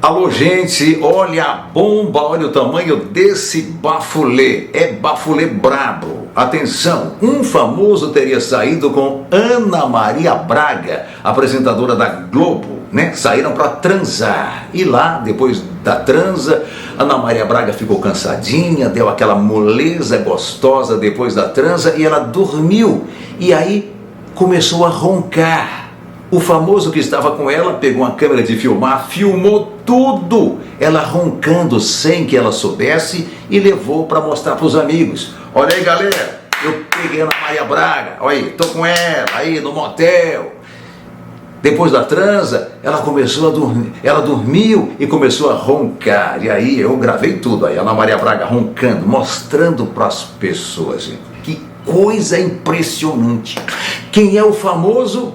Alô, gente, olha a bomba, olha o tamanho desse bafulê. É bafulê brabo. Atenção, um famoso teria saído com Ana Maria Braga, apresentadora da Globo, né? Saíram para transar. E lá, depois da transa, Ana Maria Braga ficou cansadinha, deu aquela moleza gostosa depois da transa e ela dormiu. E aí começou a roncar. O famoso que estava com ela pegou uma câmera de filmar, filmou tudo, ela roncando sem que ela soubesse e levou para mostrar para os amigos. Olha aí, galera, eu peguei a Ana Maria Braga, olha aí, tô com ela aí no motel. Depois da transa, ela começou a dormir, ela dormiu e começou a roncar. E aí eu gravei tudo aí, a Ana Maria Braga roncando, mostrando para as pessoas, gente. Que coisa impressionante. Quem é o famoso?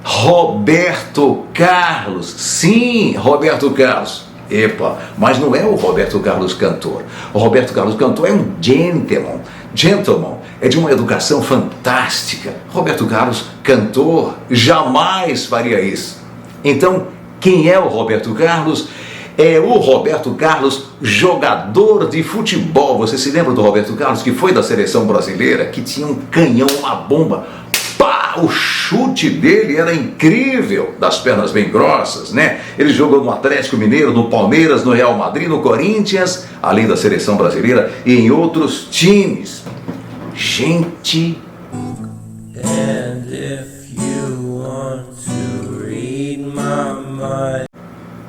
Roberto Carlos. Sim, Roberto Carlos. Epa, mas não é o Roberto Carlos cantor. O Roberto Carlos cantor é um gentleman, é de uma educação fantástica. Roberto Carlos cantor jamais faria isso. Então, quem é o Roberto Carlos? É o Roberto Carlos, jogador de futebol. Você se lembra do Roberto Carlos, que foi da seleção brasileira, que tinha um canhão, uma bomba? Pá! O chute dele era incrível, das pernas bem grossas, né? Ele jogou no Atlético Mineiro, no Palmeiras, no Real Madrid, no Corinthians, além da seleção brasileira e em outros times. Gente... And if you want to read my mind.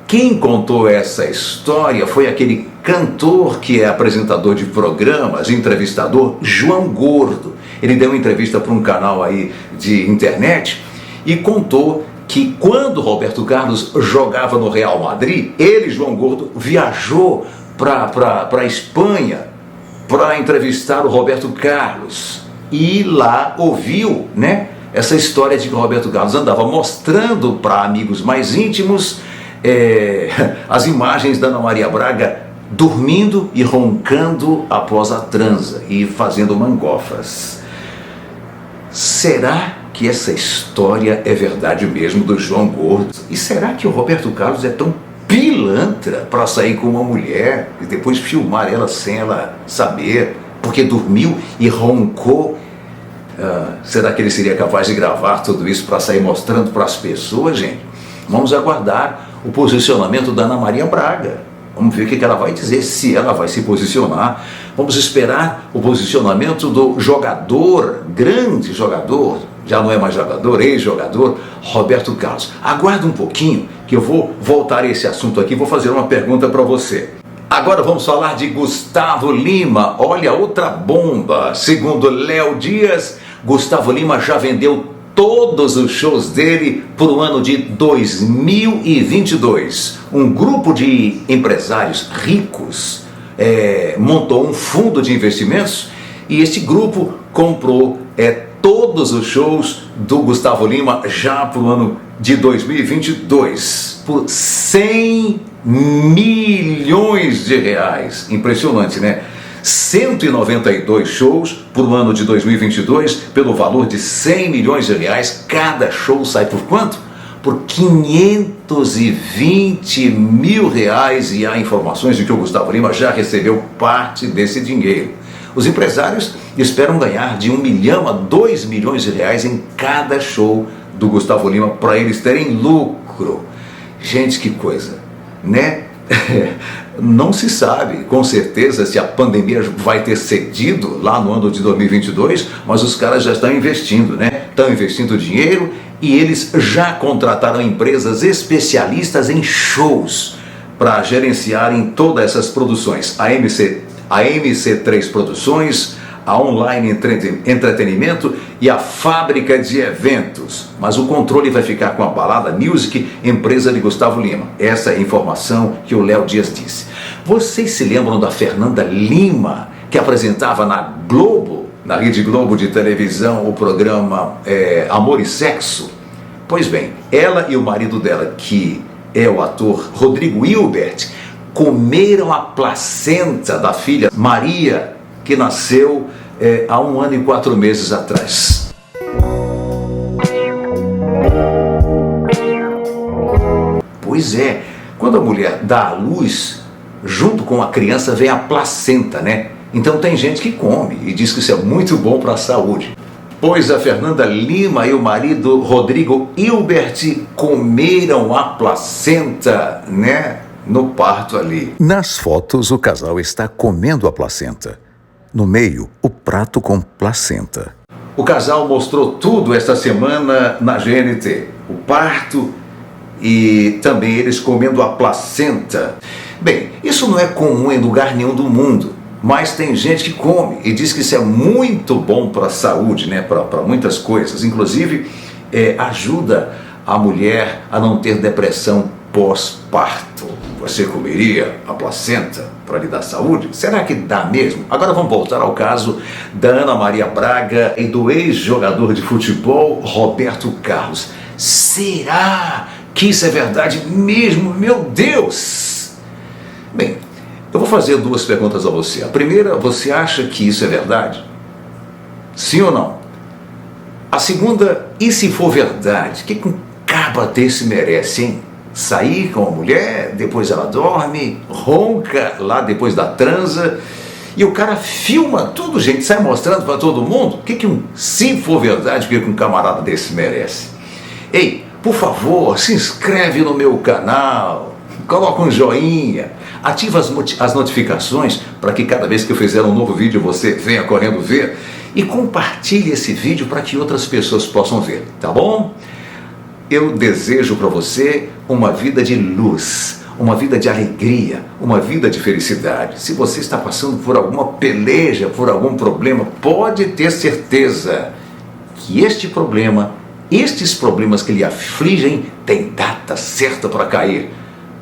Quem contou essa história foi aquele cantor que é apresentador de programas, entrevistador, João Gordo. Ele deu uma entrevista para um canal aí de internet e contou que quando Roberto Carlos jogava no Real Madrid, ele, João Gordo, viajou para a Espanha para entrevistar o Roberto Carlos. E lá ouviu, né, essa história de que o Roberto Carlos andava mostrando para amigos mais íntimos as imagens da Ana Maria Braga dormindo e roncando após a transa e fazendo mangofas. Será que essa história é verdade mesmo do João Gordo? E será que o Roberto Carlos é tão pilantra para sair com uma mulher e depois filmar ela sem ela saber, porque dormiu e roncou? Será que ele seria capaz de gravar tudo isso para sair mostrando para as pessoas, gente? Vamos aguardar o posicionamento da Ana Maria Braga. Vamos ver o que ela vai dizer, se ela vai se posicionar. Vamos esperar o posicionamento do jogador, grande jogador, já não é mais jogador, ex-jogador, Roberto Carlos. Aguarda um pouquinho que eu vou voltar a esse assunto aqui, vou fazer uma pergunta para você. Agora vamos falar de Gustavo Lima. Olha, outra bomba. Segundo Léo Dias, Gustavo Lima já vendeu todos os shows dele para o ano de 2022. Um grupo de empresários ricos montou um fundo de investimentos e esse grupo comprou todos os shows do Gustavo Lima já para o ano de 2022 por 100 milhões de reais. Impressionante, né? 192 shows por o ano de 2022 pelo valor de 100 milhões de reais. Cada show sai por quanto? Por 520 mil reais, e há informações de que o Gustavo Lima já recebeu parte desse dinheiro. Os empresários esperam ganhar de 1 milhão a 2 milhões de reais em cada show do Gustavo Lima para eles terem lucro. Gente, que coisa, né? Não se sabe com certeza se a pandemia vai ter cedido lá no ano de 2022, mas os caras já estão investindo, né? Estão investindo dinheiro e eles já contrataram empresas especialistas em shows para gerenciarem todas essas produções. A MC3 Produções, a Online Entretenimento e a Fábrica de Eventos. Mas o controle vai ficar com a Balada Music, empresa de Gustavo Lima. Essa é a informação que o Léo Dias disse. Vocês se lembram da Fernanda Lima, que apresentava na Globo, na Rede Globo de televisão, o programa Amor e Sexo? Pois bem, ela e o marido dela, que é o ator Rodrigo Hilbert, comeram a placenta da filha Maria, que nasceu há 1 ano e 4 meses atrás. Pois é, Quando a mulher dá à luz, junto com a criança vem a placenta, né? Então tem gente que come e diz que isso é muito bom para a saúde. Pois a Fernanda Lima e o marido Rodrigo Hilbert comeram a placenta, né? No parto ali. Nas fotos, o casal está comendo a placenta. No meio, o prato com placenta. O casal mostrou tudo esta semana na GNT. O parto e também eles comendo a placenta. Bem, isso não é comum em lugar nenhum do mundo, mas tem gente que come e diz que isso é muito bom para a saúde, né? Para muitas coisas. Inclusive, ajuda a mulher a não ter depressão pós-parto. Você comeria a placenta para lhe dar saúde? Será que dá mesmo? Agora vamos voltar ao caso da Ana Maria Braga e do ex-jogador de futebol Roberto Carlos. Será que isso é verdade mesmo? Meu Deus! Bem, eu vou fazer duas perguntas a você. A primeira, você acha que isso é verdade? Sim ou não? A segunda, e se for verdade, o que um caba desse merece, hein? Sair com a mulher, depois ela dorme, ronca lá depois da transa, e o cara filma tudo, gente, sai mostrando para todo mundo. O que se for verdade, o que um camarada desse merece? Ei, por favor, se inscreve no meu canal, coloca um joinha, ativa as notificações para que cada vez que eu fizer um novo vídeo você venha correndo ver, e compartilhe esse vídeo para que outras pessoas possam ver, tá bom? Eu desejo para você uma vida de luz, uma vida de alegria, uma vida de felicidade. Se você está passando por alguma peleja, por algum problema, pode ter certeza que estes problemas que lhe afligem, têm data certa para cair.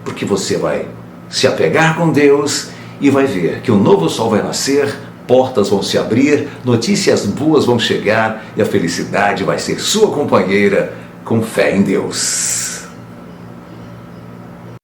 Porque você vai se apegar com Deus e vai ver que um novo sol vai nascer, portas vão se abrir, notícias boas vão chegar e a felicidade vai ser sua companheira, com fé em Deus.